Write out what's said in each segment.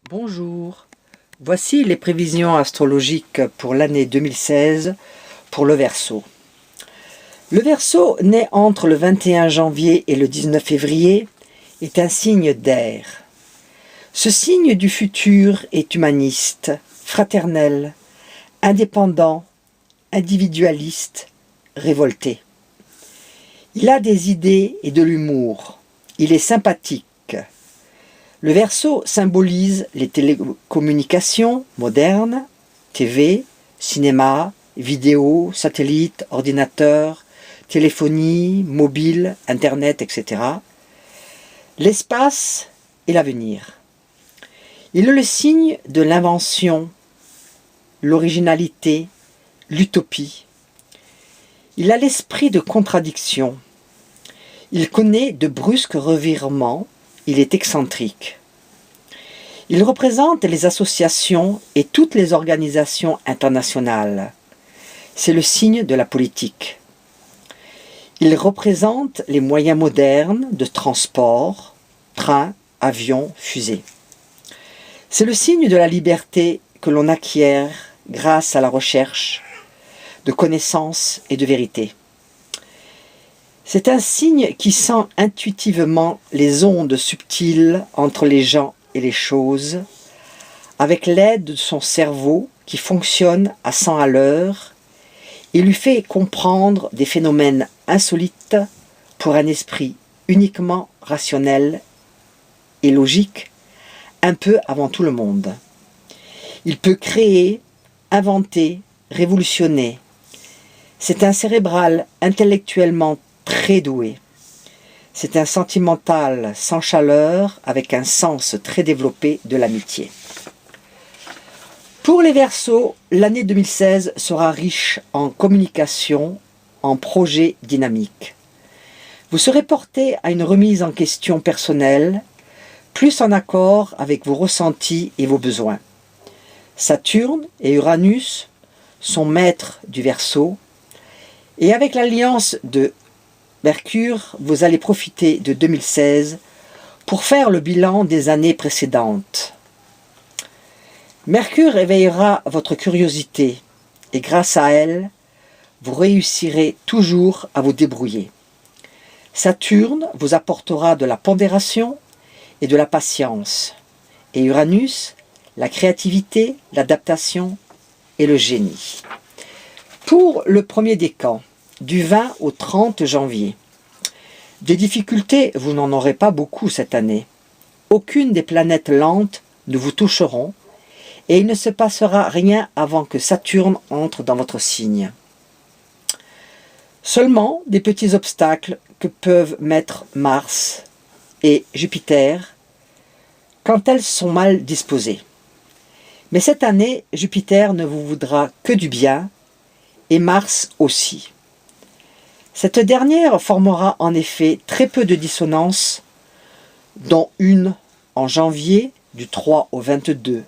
Bonjour, voici les prévisions astrologiques pour l'année 2016 pour le Verseau. Le Verseau, né entre le 21 janvier et le 19 février, est un signe d'air. Ce signe du futur est humaniste, fraternel, indépendant, individualiste, révolté. Il a des idées et de l'humour. Il est sympathique. Le Verseau symbolise les télécommunications modernes, TV, cinéma, vidéo, satellite, ordinateur, téléphonie, mobile, Internet, etc. L'espace et l'avenir. Il est le signe de l'invention, l'originalité, l'utopie. Il a l'esprit de contradiction. Il connaît de brusques revirements. Il est excentrique. Il représente les associations et toutes les organisations internationales. C'est le signe de la politique. Il représente les moyens modernes de transport, trains, avions, fusées. C'est le signe de la liberté que l'on acquiert grâce à la recherche de connaissances et de vérité. C'est un signe qui sent intuitivement les ondes subtiles entre les gens et les choses, avec l'aide de son cerveau qui fonctionne à 100 à l'heure et lui fait comprendre des phénomènes insolites pour un esprit uniquement rationnel et logique, un peu avant tout le monde. Il peut créer, inventer, révolutionner. C'est un cérébral intellectuellement très doué. C'est un sentimental sans chaleur avec un sens très développé de l'amitié. Pour les Verseaux, l'année 2016 sera riche en communication, en projets dynamiques. Vous serez porté à une remise en question personnelle, plus en accord avec vos ressentis et vos besoins. Saturne et Uranus sont maîtres du Verseau, et avec l'alliance de Mercure, vous allez profiter de 2016 pour faire le bilan des années précédentes. Mercure éveillera votre curiosité et grâce à elle, vous réussirez toujours à vous débrouiller. Saturne vous apportera de la pondération et de la patience. Et Uranus, la créativité, l'adaptation et le génie. Pour le premier décan, du 20 au 30 janvier. Des difficultés, vous n'en aurez pas beaucoup cette année. Aucune des planètes lentes ne vous toucheront et il ne se passera rien avant que Saturne entre dans votre signe. Seulement des petits obstacles que peuvent mettre Mars et Jupiter quand elles sont mal disposées. Mais cette année, Jupiter ne vous voudra que du bien et Mars aussi. Cette dernière formera en effet très peu de dissonances, dont une en janvier du 3 au 22.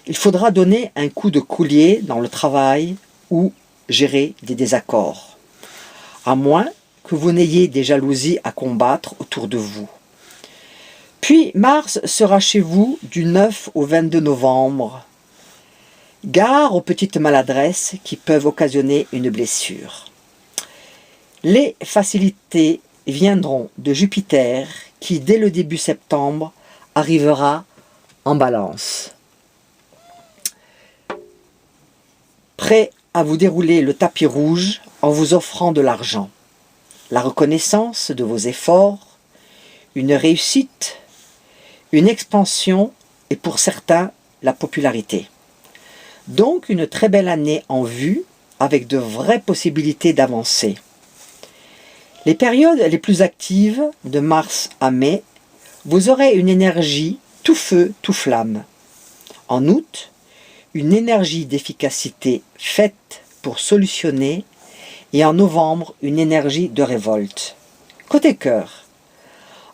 Il faudra donner un coup de collier dans le travail ou gérer des désaccords, à moins que vous n'ayez des jalousies à combattre autour de vous. Puis Mars sera chez vous du 9 au 22 novembre. Gare aux petites maladresses qui peuvent occasionner une blessure. Les facilités viendront de Jupiter qui, dès le début septembre, arrivera en Balance. Prêt à vous dérouler le tapis rouge en vous offrant de l'argent, la reconnaissance de vos efforts, une réussite, une expansion et pour certains, la popularité. Donc une très belle année en vue avec de vraies possibilités d'avancer. Les périodes les plus actives, de mars à mai, vous aurez une énergie tout feu, tout flamme. En août, une énergie d'efficacité faite pour solutionner et en novembre, une énergie de révolte. Côté cœur,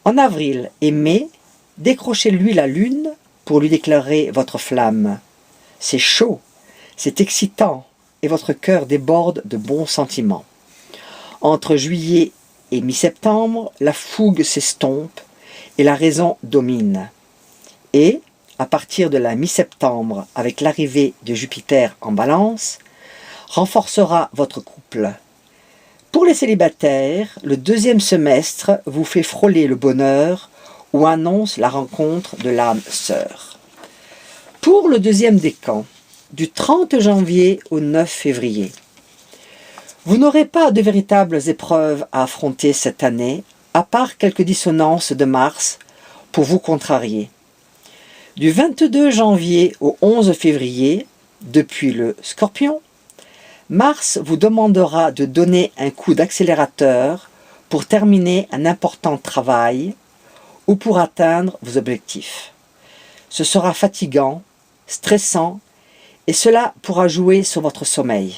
en avril et mai, décrochez-lui la lune pour lui déclarer votre flamme. C'est chaud, c'est excitant et votre cœur déborde de bons sentiments. Entre juillet et mi-septembre, la fougue s'estompe et la raison domine. Et, à partir de la mi-septembre avec l'arrivée de Jupiter en Balance, renforcera votre couple. Pour les célibataires, le deuxième semestre vous fait frôler le bonheur ou annonce la rencontre de l'âme sœur. Pour le deuxième décan, du 30 janvier au 9 février, vous n'aurez pas de véritables épreuves à affronter cette année, à part quelques dissonances de Mars pour vous contrarier. Du 22 janvier au 11 février, depuis le Scorpion, Mars vous demandera de donner un coup d'accélérateur pour terminer un important travail ou pour atteindre vos objectifs. Ce sera fatigant, stressant et cela pourra jouer sur votre sommeil.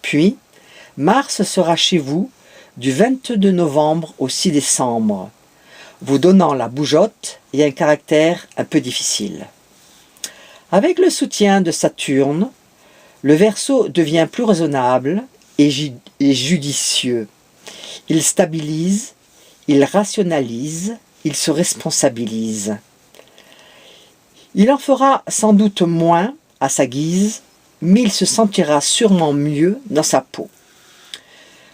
Puis, Mars sera chez vous du 22 novembre au 6 décembre, vous donnant la bougeotte et un caractère un peu difficile. Avec le soutien de Saturne, le Verseau devient plus raisonnable et judicieux. Il stabilise, il rationalise, il se responsabilise. Il en fera sans doute moins à sa guise, mais il se sentira sûrement mieux dans sa peau.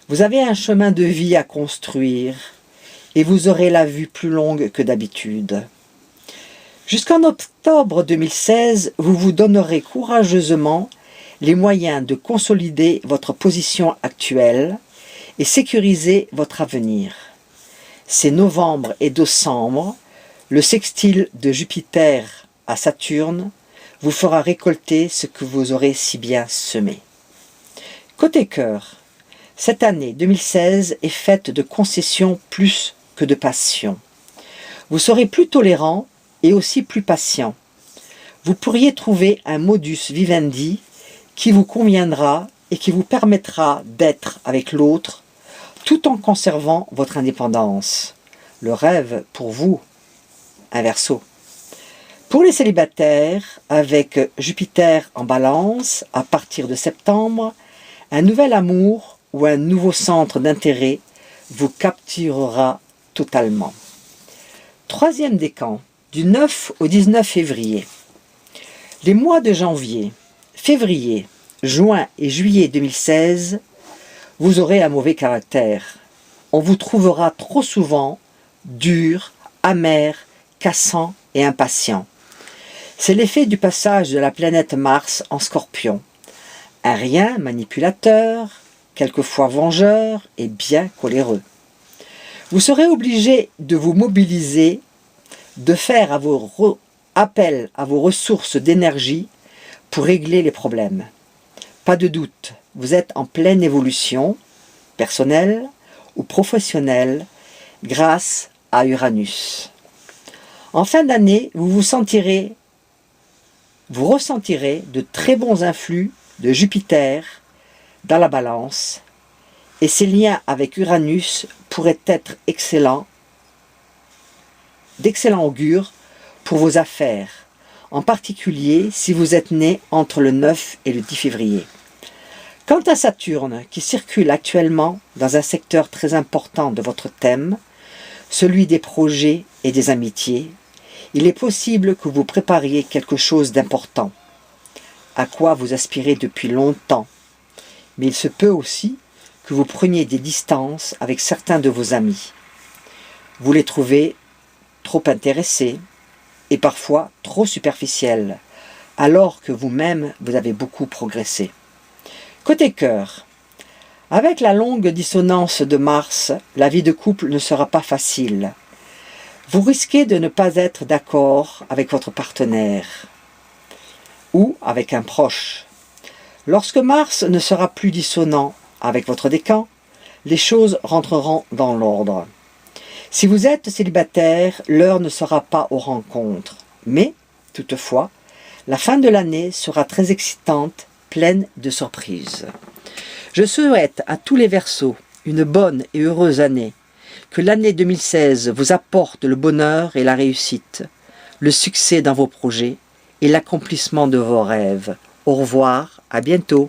Vous avez un chemin de vie à construire et vous aurez la vue plus longue que d'habitude. Jusqu'en octobre 2016, vous vous donnerez courageusement les moyens de consolider votre position actuelle et sécuriser votre avenir. C'est novembre et décembre, le sextile de Jupiter à Saturne vous fera récolter ce que vous aurez si bien semé. Côté cœur, cette année 2016 est faite de concessions plus que de passion. Vous serez plus tolérant et aussi plus patient. Vous pourriez trouver un modus vivendi qui vous conviendra et qui vous permettra d'être avec l'autre tout en conservant votre indépendance. Le rêve pour vous, un Verseau. Pour les célibataires, avec Jupiter en Balance, à partir de septembre, un nouvel amour ou un nouveau centre d'intérêt vous capturera totalement. Troisième décan, du 9 au 19 février. Les mois de janvier, février, juin et juillet 2016, vous aurez un mauvais caractère. On vous trouvera trop souvent dur, amer, cassant et impatient. C'est l'effet du passage de la planète Mars en Scorpion. Un rien manipulateur, quelquefois vengeur et bien coléreux. Vous serez obligé de vous mobiliser, de faire appel à vos ressources d'énergie pour régler les problèmes. Pas de doute, vous êtes en pleine évolution, personnelle ou professionnelle, grâce à Uranus. En fin d'année, vous ressentirez de très bons influx de Jupiter dans la Balance, et ces liens avec Uranus pourraient être d'excellent augure pour vos affaires, en particulier si vous êtes né entre le 9 et le 10 février. Quant à Saturne, qui circule actuellement dans un secteur très important de votre thème, celui des projets et des amitiés, il est possible que vous prépariez quelque chose d'important, à quoi vous aspirez depuis longtemps, mais il se peut aussi que vous preniez des distances avec certains de vos amis. Vous les trouvez trop intéressés et parfois trop superficiels, alors que vous-même vous avez beaucoup progressé. Côté cœur, avec la longue dissonance de Mars, la vie de couple ne sera pas facile. Vous risquez de ne pas être d'accord avec votre partenaire ou avec un proche. Lorsque Mars ne sera plus dissonant avec votre décan, les choses rentreront dans l'ordre. Si vous êtes célibataire, l'heure ne sera pas aux rencontres. Mais, toutefois, la fin de l'année sera très excitante, pleine de surprises. Je souhaite à tous les Verseaux une bonne et heureuse année. Que l'année 2016 vous apporte le bonheur et la réussite, le succès dans vos projets et l'accomplissement de vos rêves. Au revoir, à bientôt.